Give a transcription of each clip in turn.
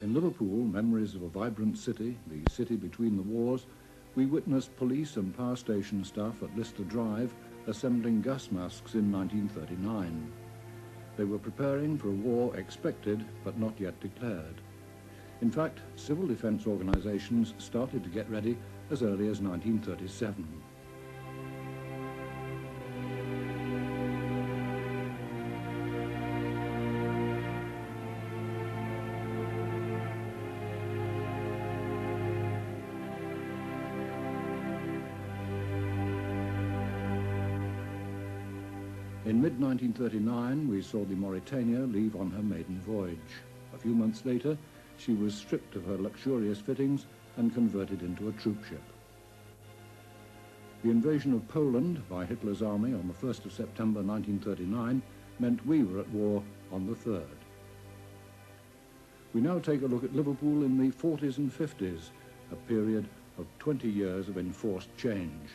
In Liverpool, memories of a vibrant city, the city between the wars, we witnessed police and power station staff at Lister Drive assembling gas masks in 1939. They were preparing for a war expected but not yet declared. In fact, civil defence organisations started to get ready as early as 1937. In mid-1939, we saw the Mauritania leave on her maiden voyage. A few months later, she was stripped of her luxurious fittings and converted into a troopship. The invasion of Poland by Hitler's army on the 1st of September 1939 meant we were at war on the 3rd. We now take a look at Liverpool in the 40s and 50s, a period of 20 years of enforced change.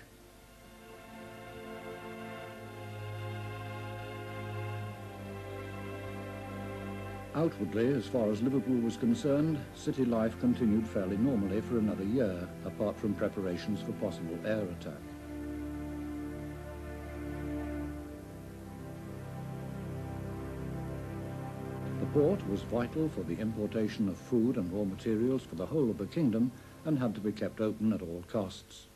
Outwardly, as far as Liverpool was concerned, city life continued fairly normally for another year, apart from preparations for possible air attack. The port was vital for the importation of food and raw materials for the whole of the kingdom and had to be kept open at all costs.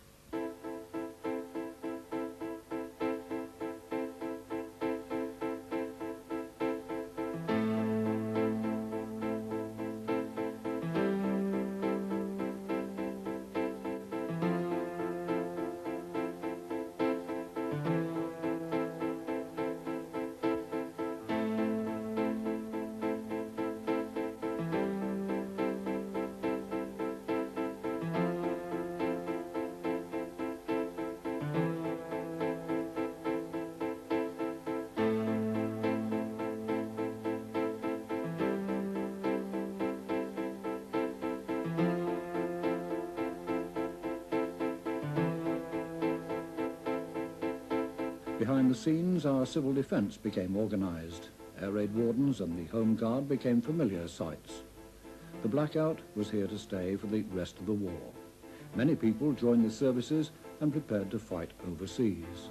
Behind the scenes, our civil defence became organised. Air raid wardens and the Home Guard became familiar sights. The blackout was here to stay for the rest of the war. Many people joined the services and prepared to fight overseas.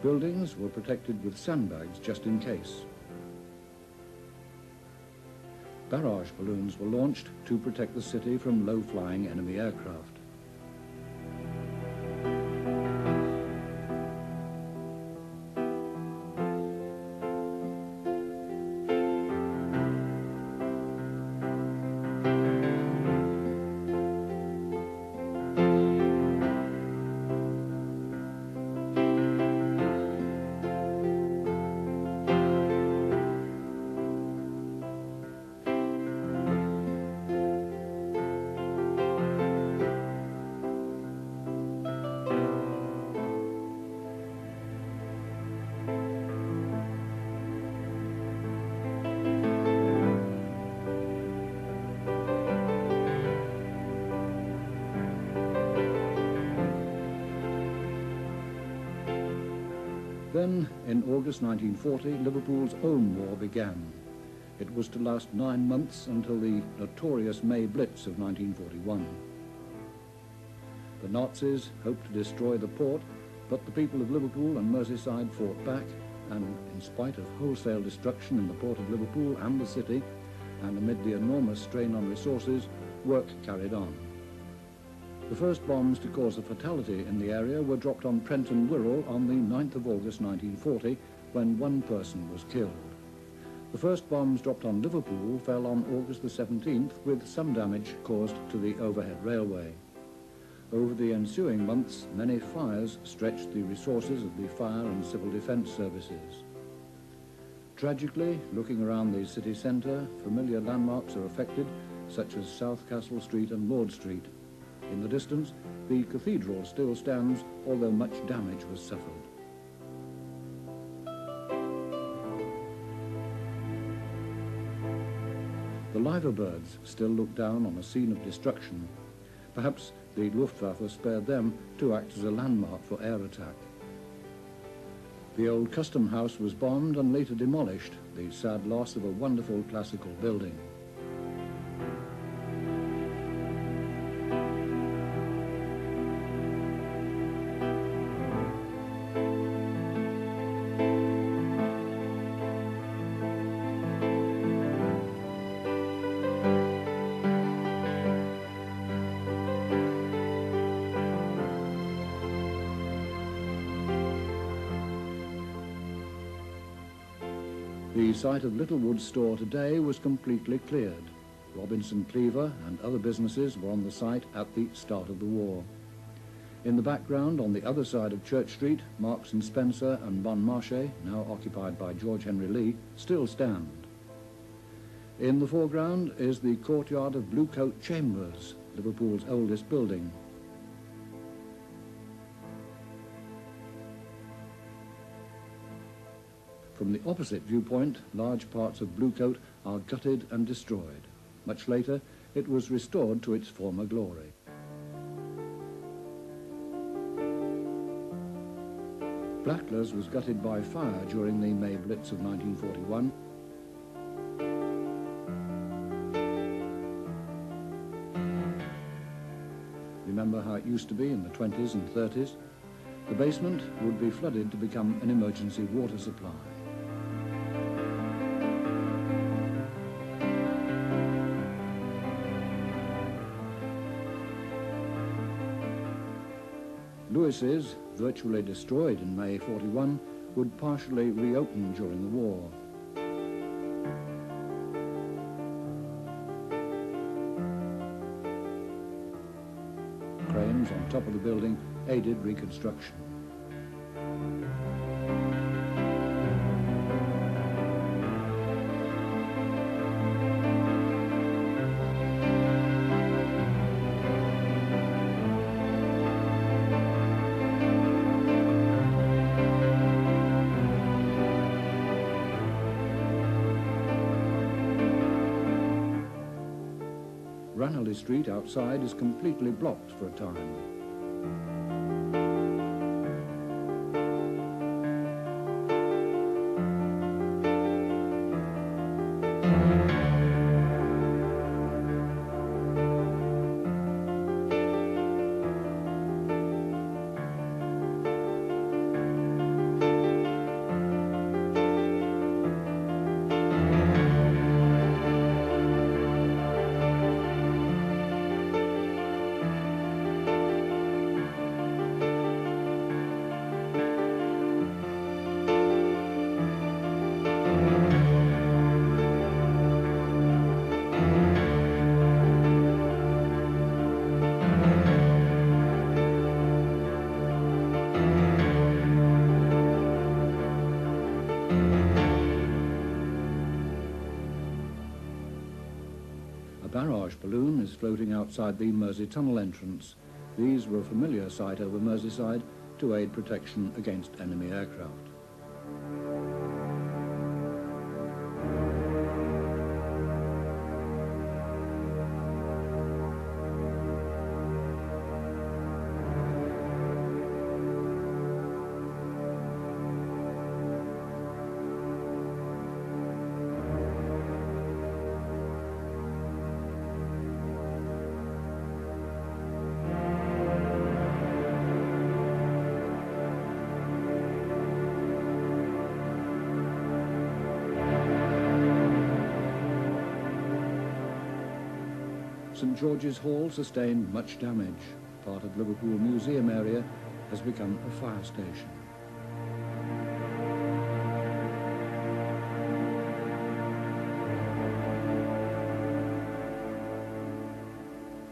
Buildings were protected with sandbags just in case. Barrage balloons were launched to protect the city from low-flying enemy aircraft. Then, in August 1940, Liverpool's own war began. It was to last 9 months until the notorious May Blitz of 1941. The Nazis hoped to destroy the port, but the people of Liverpool and Merseyside fought back, and in spite of wholesale destruction in the port of Liverpool and the city, and amid the enormous strain on resources, work carried on. The first bombs to cause a fatality in the area were dropped on Trent and Wirral on the 9th of August 1940, when 1 person was killed. The first bombs dropped on Liverpool fell on August the 17th, with some damage caused to the overhead railway. Over the ensuing months, many fires stretched the resources of the fire and civil defence services. Tragically, looking around the city centre, familiar landmarks are affected, such as South Castle Street and Lord Street. In the distance, the cathedral still stands, although much damage was suffered. The liverbirds still look down on a scene of destruction. Perhaps the Luftwaffe spared them to act as a landmark for air attack. The old custom house was bombed and later demolished, the sad loss of a wonderful classical building. The site of Littlewood's store today was completely cleared. Robinson Cleaver and other businesses were on the site at the start of the war. In the background, on the other side of Church Street, Marks and Spencer and Bon Marché, now occupied by George Henry Lee, still stand. In the foreground is the courtyard of Bluecoat Chambers, Liverpool's oldest building. From the opposite viewpoint, large parts of Bluecoat are gutted and destroyed. Much later, it was restored to its former glory. Blacklers was gutted by fire during the May Blitz of 1941. Remember how it used to be in the 20s and 30s? The basement would be flooded to become an emergency water supply. Lewis's, virtually destroyed in May 41, would partially reopen during the war. Cranes on top of the building aided reconstruction. Ranelagh Street outside is completely blocked for a time. A barrage balloon is floating outside the Mersey Tunnel entrance. These were a familiar sight over Merseyside to aid protection against enemy aircraft. St George's Hall sustained much damage. Part of Liverpool Museum area has become a fire station.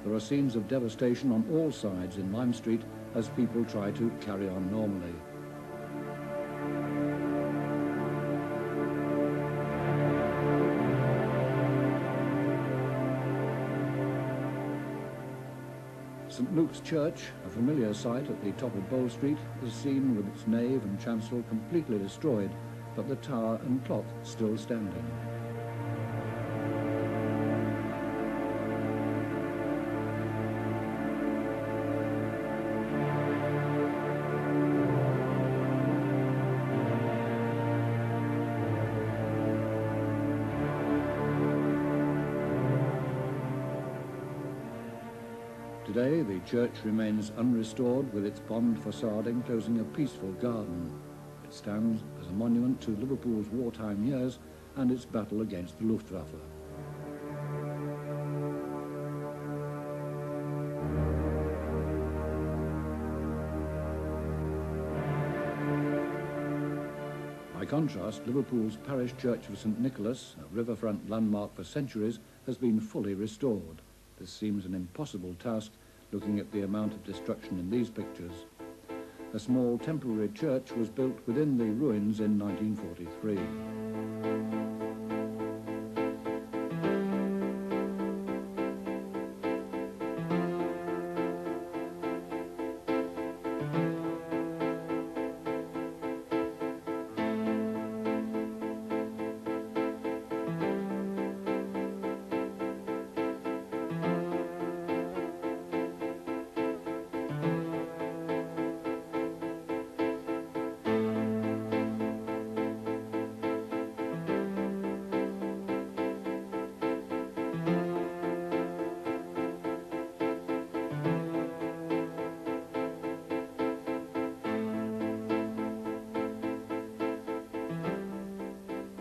There are scenes of devastation on all sides in Lime Street as people try to carry on normally. St Luke's Church, a familiar sight at the top of Bowl Street, is seen with its nave and chancel completely destroyed, but the tower and clock still standing. Today, the church remains unrestored with its bond facade enclosing a peaceful garden. It stands as a monument to Liverpool's wartime years and its battle against the Luftwaffe. By contrast, Liverpool's parish church of St Nicholas, a riverfront landmark for centuries, has been fully restored. This seems an impossible task, looking at the amount of destruction in these pictures. A small temporary church was built within the ruins in 1943.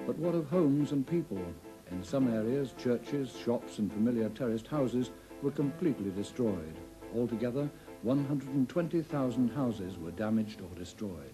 But what of homes and people? In some areas, churches, shops and familiar terraced houses were completely destroyed. Altogether, 120,000 houses were damaged or destroyed.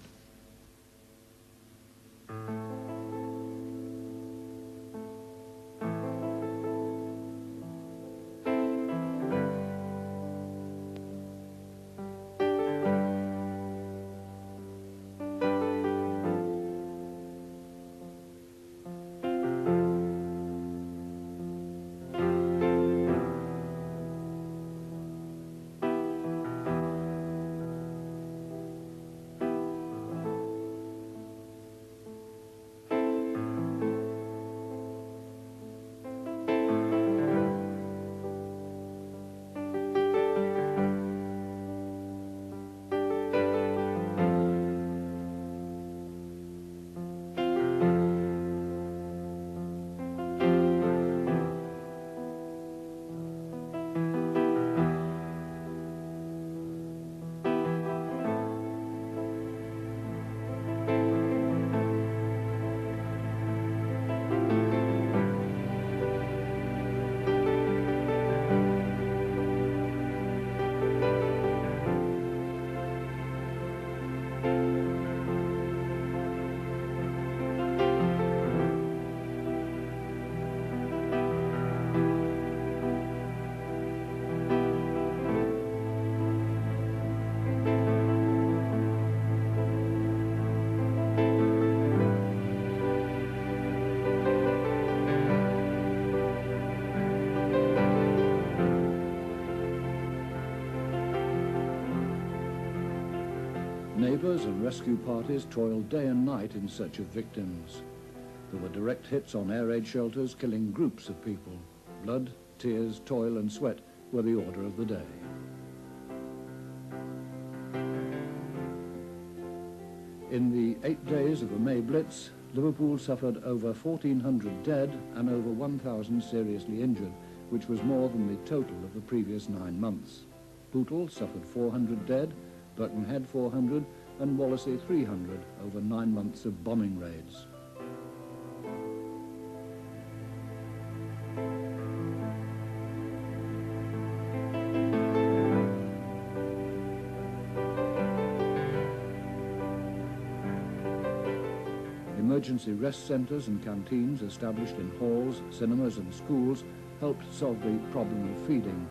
Neighbours and rescue parties toiled day and night in search of victims. There were direct hits on air raid shelters, killing groups of people. Blood, tears, toil and sweat were the order of the day. In the 8 days of the May Blitz, Liverpool suffered over 1,400 dead and over 1,000 seriously injured, which was more than the total of the previous 9 months. Bootle suffered 400 dead, Birkenhead 400, and Wallasey 300 over 9 months of bombing raids. emergency rest centres and canteens established in halls, cinemas and schools helped solve the problem of feeding.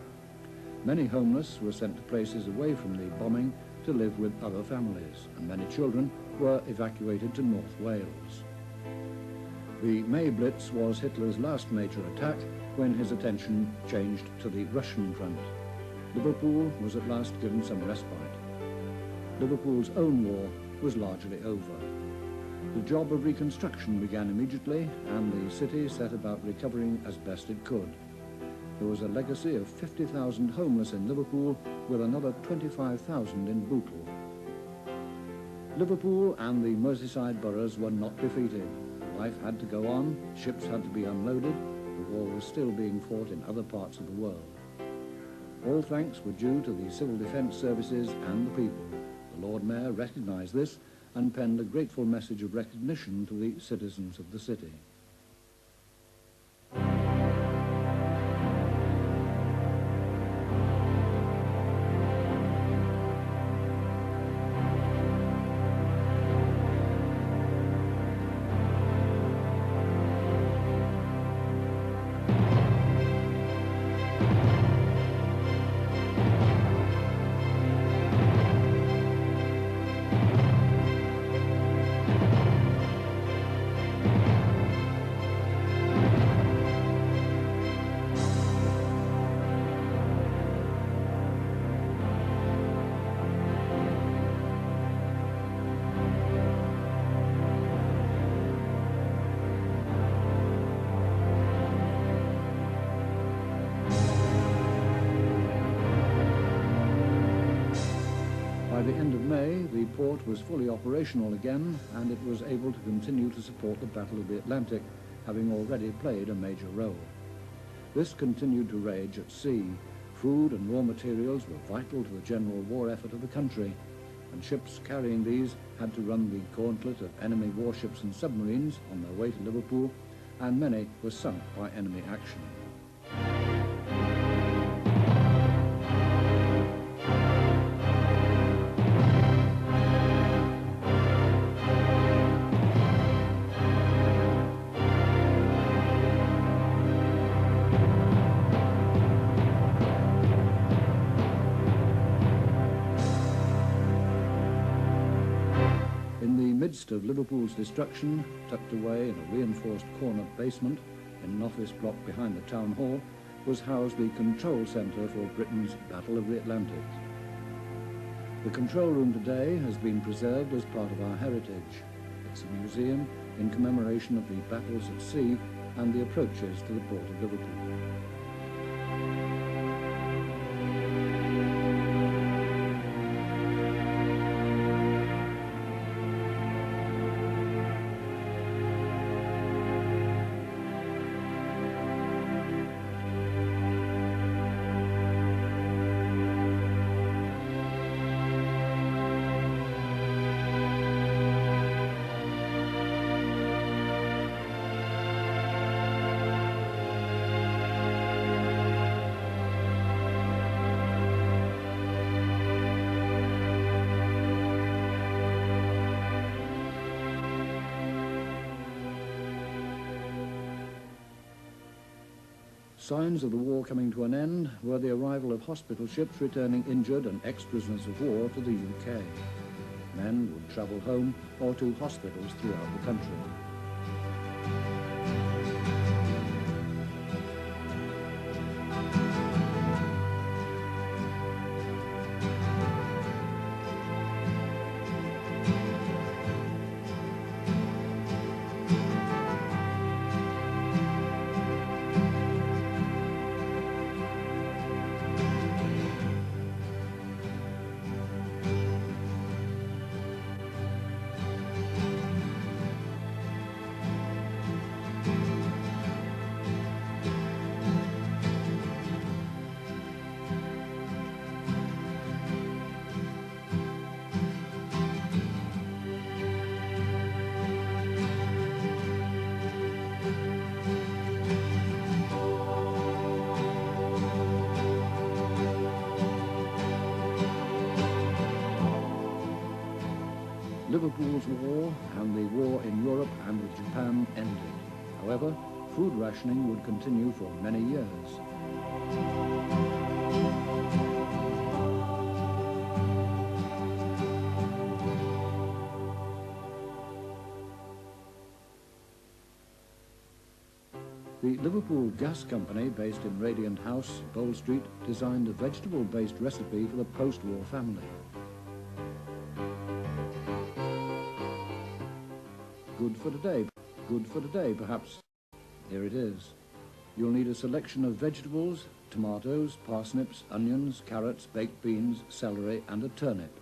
Many homeless were sent to places away from the bombing to live with other families, and many children were evacuated to North Wales. The May Blitz was Hitler's last major attack when his attention changed to the Russian front. Liverpool was at last given some respite. Liverpool's own war was largely over. The job of reconstruction began immediately, and the city set about recovering as best it could. There was a legacy of 50,000 homeless in Liverpool, with another 25,000 in Bootle. Liverpool and the Merseyside boroughs were not defeated. Life had to go on, ships had to be unloaded, the war was still being fought in other parts of the world. All thanks were due to the civil defence services and the people. The Lord Mayor recognised this and penned a grateful message of recognition to the citizens of the city. By the end of May, the port was fully operational again, and it was able to continue to support the Battle of the Atlantic, having already played a major role. This continued to rage at sea. Food and raw materials were vital to the general war effort of the country, and ships carrying these had to run the gauntlet of enemy warships and submarines on their way to Liverpool, and many were sunk by enemy action. In the midst of Liverpool's destruction, tucked away in a reinforced corner basement in an office block behind the town hall, was housed the control centre for Britain's Battle of the Atlantic. The control room today has been preserved as part of our heritage. It's a museum in commemoration of the battles at sea and the approaches to the port of Liverpool. Signs of the war coming to an end were the arrival of hospital ships returning injured and ex-prisoners of war to the UK. Men would travel home or to hospitals throughout the country. Liverpool's war and the war in Europe and with Japan ended. However, food rationing would continue for many years. The Liverpool Gas Company, based in Radiant House, Bowl Street, designed a vegetable-based recipe for the post-war family. Good for today, perhaps. Here it is. You'll need a selection of vegetables, tomatoes, parsnips, onions, carrots, baked beans, celery, and a turnip.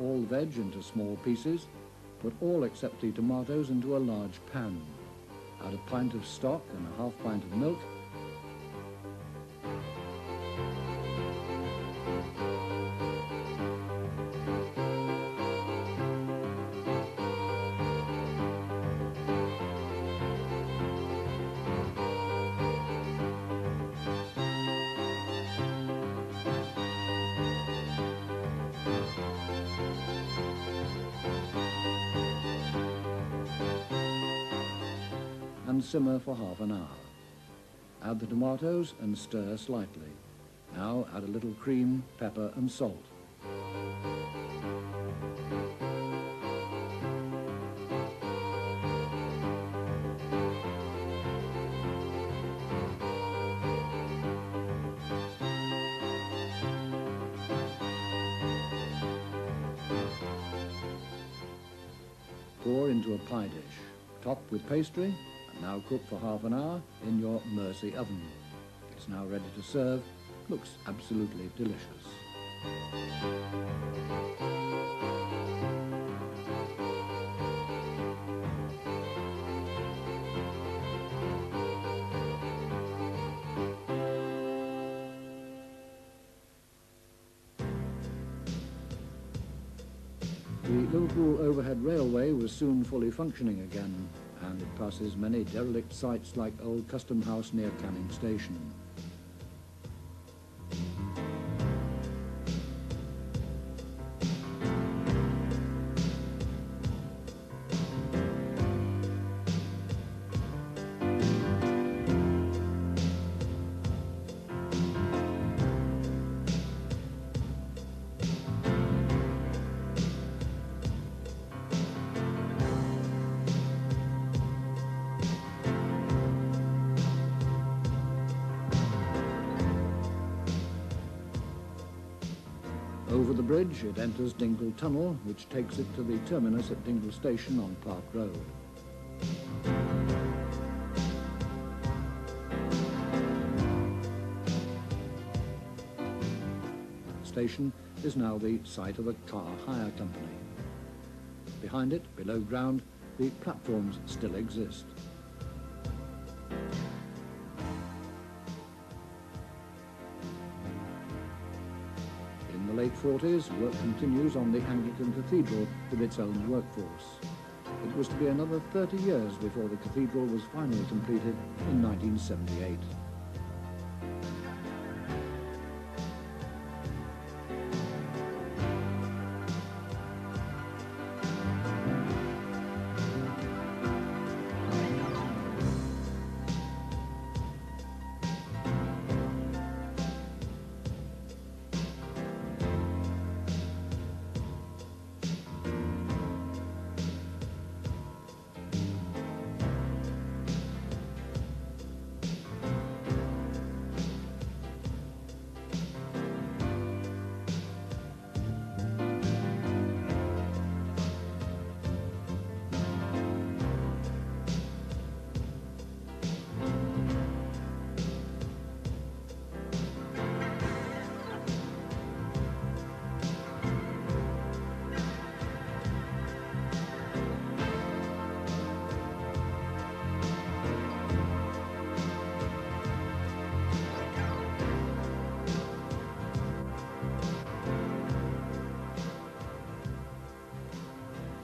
All veg into small pieces, put all except the tomatoes into a large pan. Add a pint of stock and a half pint of milk. And simmer for half an hour. Add the tomatoes and stir slightly. Now add a little cream, pepper and salt. Pour into a pie dish. Top with pastry. Now cook for half an hour in your Mersey oven. It's now ready to serve. Looks absolutely delicious. The Liverpool Overhead Railway was soon fully functioning again, and it passes many derelict sites like Old Custom House near Canning Station. Over the bridge, it enters Dingle Tunnel, which takes it to the terminus at Dingle Station on Park Road. The station is now the site of a car hire company. Behind it, below ground, the platforms still exist. In the late 40s, work continues on the Anglican Cathedral with its own workforce. It was to be another 30 years before the cathedral was finally completed in 1978.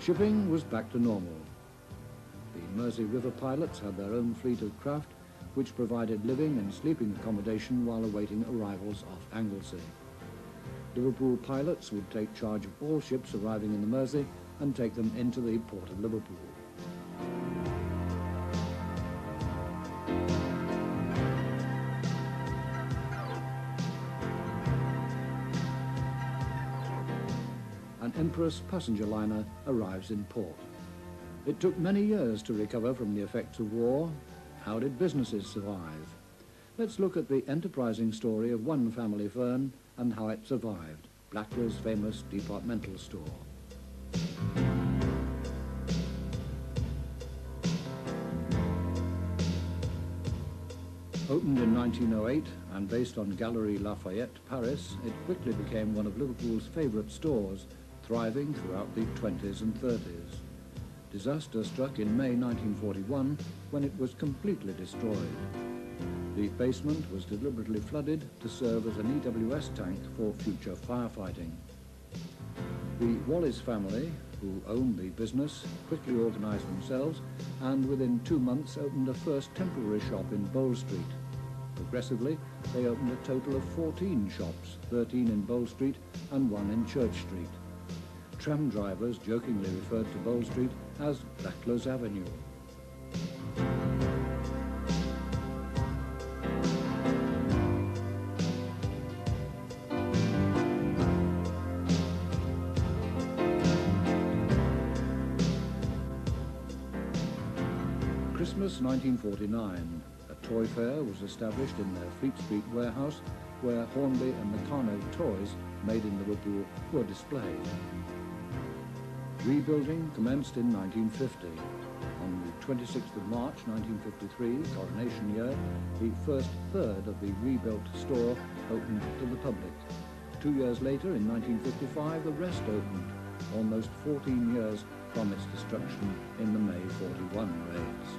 Shipping was back to normal. The Mersey River pilots had their own fleet of craft, which provided living and sleeping accommodation while awaiting arrivals off Anglesey. Liverpool pilots would take charge of all ships arriving in the Mersey and take them into the port of Liverpool. An Empress passenger liner arrives in port. It took many years to recover from the effects of war. How did businesses survive? Let's look at the enterprising story of one family firm and how it survived, Blacklow's famous departmental store. Opened in 1908 and based on Galerie Lafayette, Paris, it quickly became one of Liverpool's favourite stores, thriving throughout the 20s and 30s. Disaster struck in May 1941 when it was completely destroyed. The basement was deliberately flooded to serve as an EWS tank for future firefighting. The Wallis family, who owned the business, quickly organised themselves and within 2 months opened a first temporary shop in Bowl Street. Progressively, they opened a total of 14 shops, 13 in Bowl Street and 1 in Church Street. Tram drivers jokingly referred to Bowl Street as Blacklow's Avenue. Christmas 1949. A toy fair was established in their Fleet Street warehouse where Hornby and Meccano toys made in Liverpool were displayed. Rebuilding commenced in 1950. On the 26th of March 1953, coronation year, the first third of the rebuilt store opened to the public. 2 years later, in 1955, the rest opened, almost 14 years from its destruction in the May 41 raids.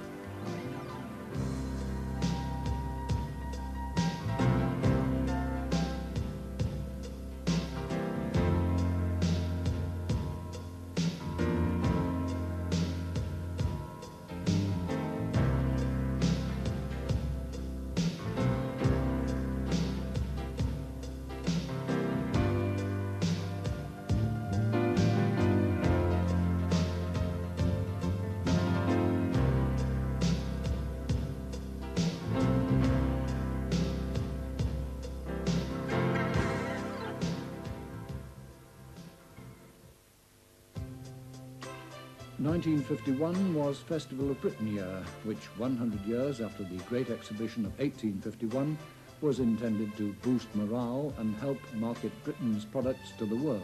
'51 was Festival of Britain year, which 100 years after the Great Exhibition of 1851 was intended to boost morale and help market Britain's products to the world.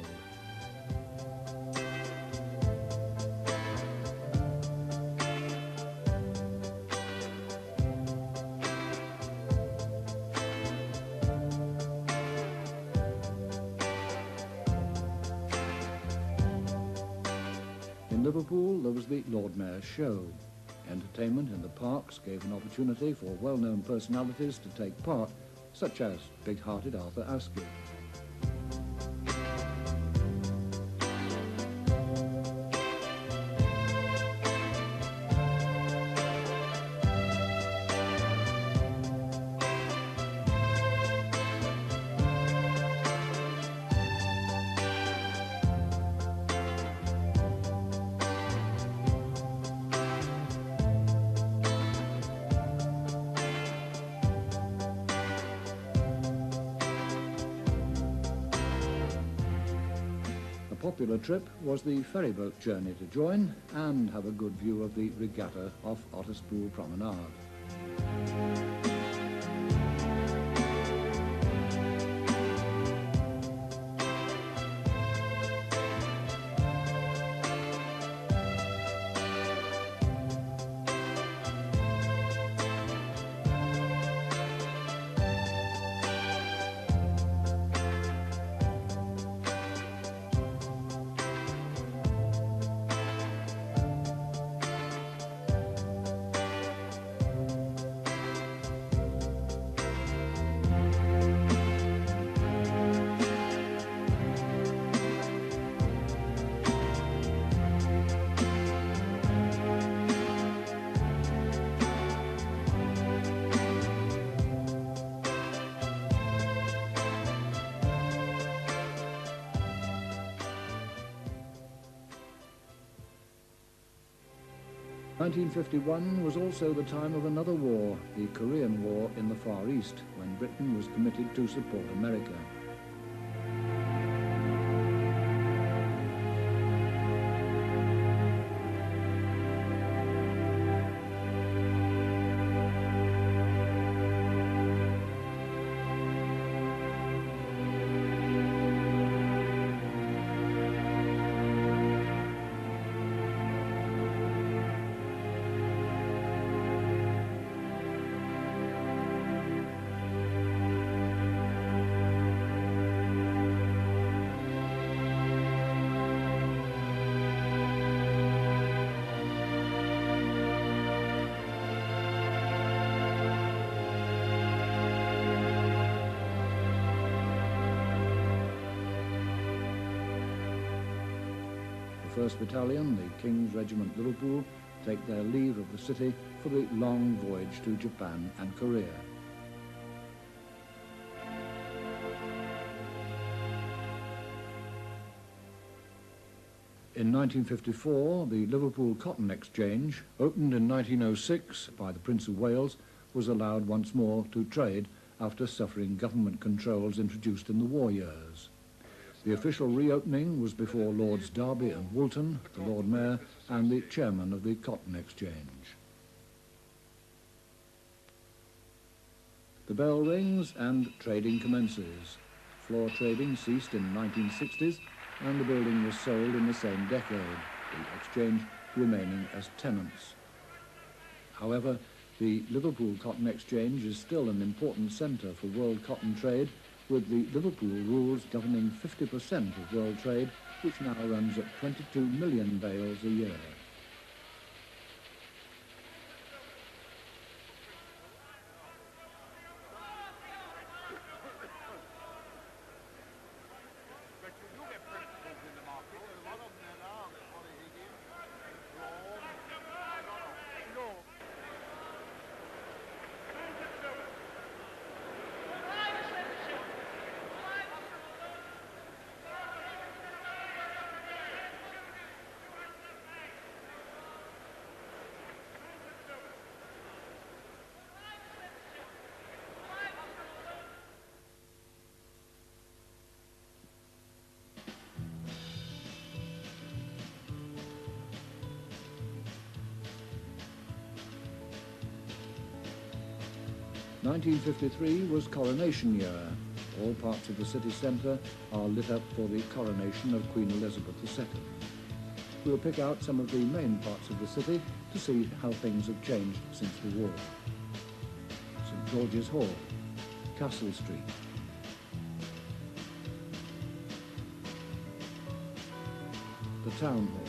In Liverpool, there was the Lord Mayor's Show. Entertainment in the parks gave an opportunity for well-known personalities to take part, such as big-hearted Arthur Askew. A popular trip was the ferryboat journey to join and have a good view of the regatta off Otterspool Promenade. 1951 was also the time of another war, the Korean War in the Far East, when Britain was committed to support America. The 1st Battalion, the King's Regiment Liverpool, take their leave of the city for the long voyage to Japan and Korea. In 1954, the Liverpool Cotton Exchange, opened in 1906 by the Prince of Wales, was allowed once more to trade after suffering government controls introduced in the war years. The official reopening was before Lords Derby and Woolton, the Lord Mayor, and the chairman of the Cotton Exchange. The bell rings and trading commences. Floor trading ceased in the 1960s and the building was sold in the same decade, the exchange remaining as tenants. However, the Liverpool Cotton Exchange is still an important centre for world cotton trade, with the Liverpool rules governing 50% of world trade, which now runs at 22 million bales a year. (1953) was Coronation Year. All parts of the city centre are lit up for the coronation of Queen Elizabeth II. We'll pick out some of the main parts of the city to see how things have changed since the war. St George's Hall, Castle Street, the Town Hall,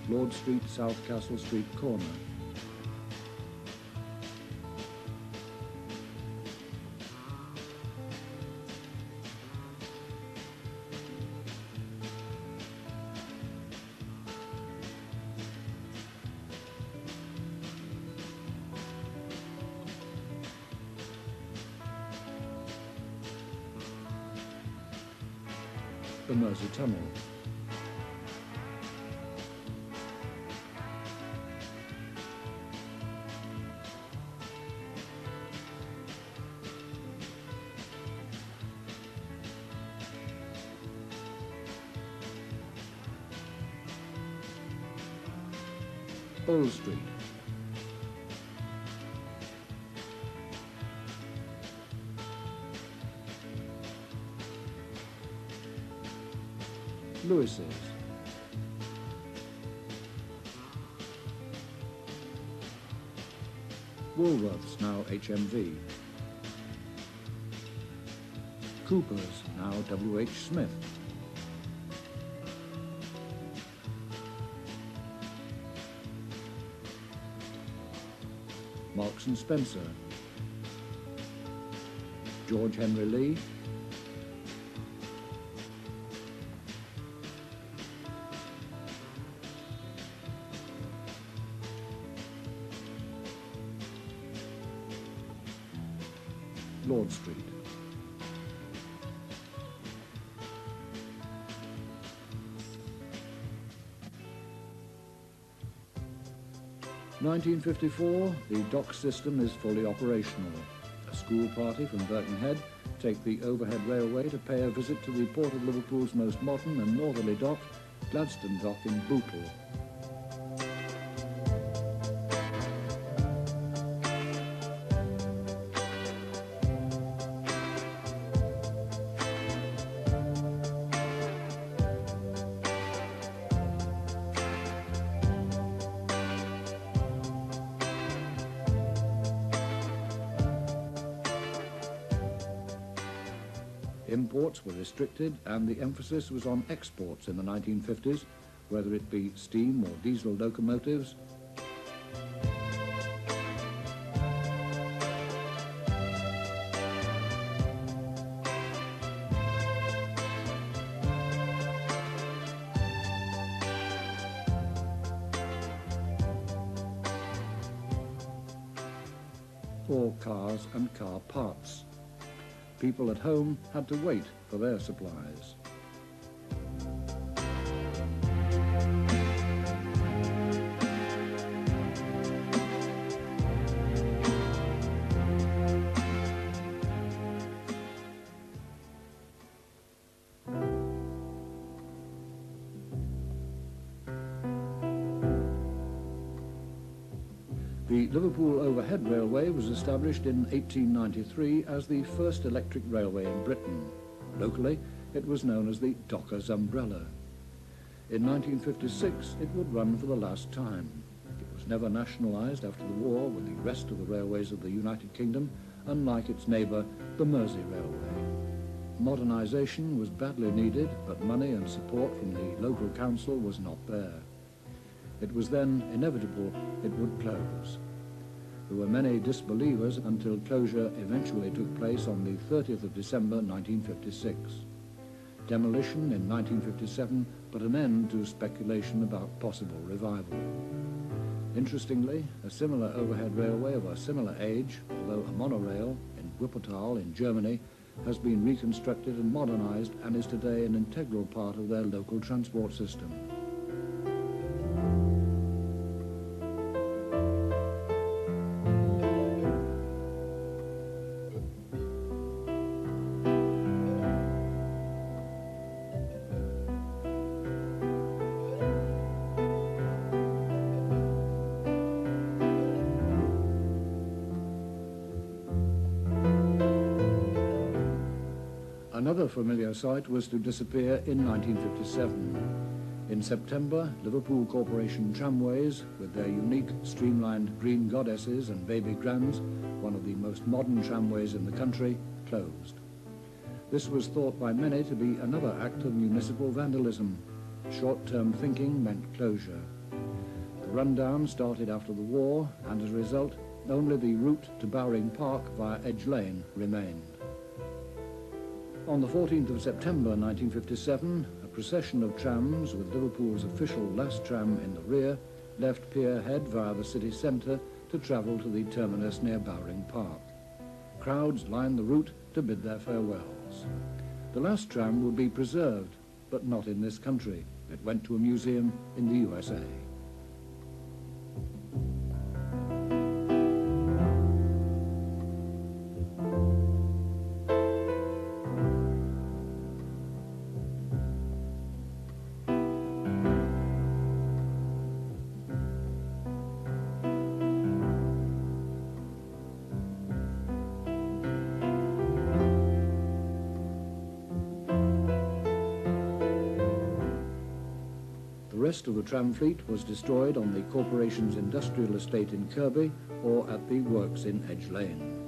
Lord Street, South Castle Street corner, the Mersey Tunnel, Old Street, Lewis's, Woolworths, now HMV, Cooper's, now WH Smith, Marks and Spencer, George Henry Lee, Lord Street, 1954, the dock system is fully operational. A school party from Birkenhead take the overhead railway to pay a visit to the port of Liverpool's most modern and northerly dock, Gladstone Dock in Bootle. Imports were restricted and the emphasis was on exports in the 1950s, whether it be steam or diesel locomotives, or cars and car parts. People at home had to wait for their supplies. The Liverpool Overhead Railway was established in 1893 as the first electric railway in Britain. Locally, it was known as the Docker's Umbrella. In 1956, it would run for the last time. It was never nationalised after the war with the rest of the railways of the United Kingdom, unlike its neighbour, the Mersey Railway. Modernisation was badly needed, but money and support from the local council was not there. It was then inevitable it would close. There were many disbelievers until closure eventually took place on the 30th of December 1956. Demolition in 1957 put an end to speculation about possible revival. Interestingly, a similar overhead railway of a similar age, although a monorail, in Wuppertal in Germany, has been reconstructed and modernised and is today an integral part of their local transport system. Another familiar sight was to disappear in 1957. In September, Liverpool Corporation tramways, with their unique streamlined green goddesses and baby grands, one of the most modern tramways in the country, closed. This was thought by many to be another act of municipal vandalism. Short-term thinking meant closure. The rundown started after the war, and as a result, only the route to Bowring Park via Edge Lane remained. On the 14th of September 1957, a procession of trams with Liverpool's official last tram in the rear left Pier Head via the city centre to travel to the terminus near Bowring Park. Crowds lined the route to bid their farewells. The last tram would be preserved, but not in this country. It went to a museum in the USA. The rest of the tram fleet was destroyed on the corporation's industrial estate in Kirby or at the works in Edge Lane.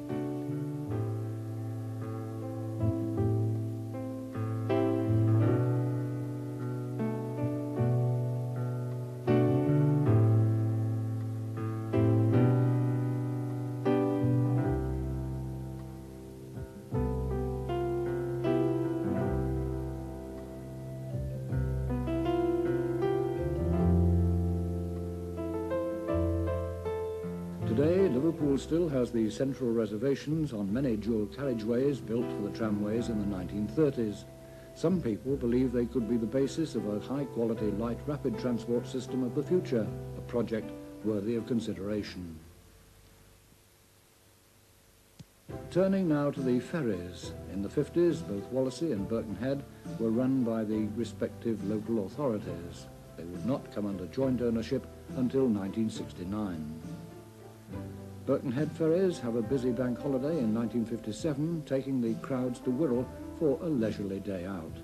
Today, Liverpool still has the central reservations on many dual carriageways built for the tramways in the 1930s. Some people believe they could be the basis of a high-quality light rapid transport system of the future, a project worthy of consideration. Turning now to the ferries. In the 50s, both Wallasey and Birkenhead were run by the respective local authorities. They would not come under joint ownership until 1969. Birkenhead ferries have a busy bank holiday in 1957, taking the crowds to Wirral for a leisurely day out.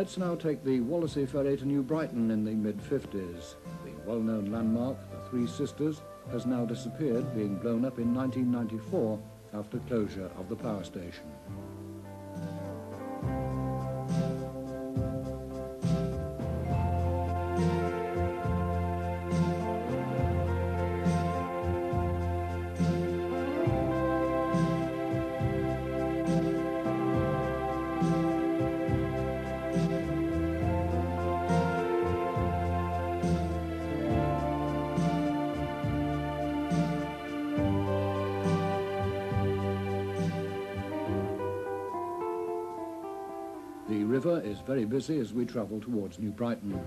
Let's now take the Wallasey ferry to New Brighton in the mid-50s. The well-known landmark, the Three Sisters, has now disappeared, being blown up in 1994 after closure of the power station. The river is very busy as we travel towards New Brighton.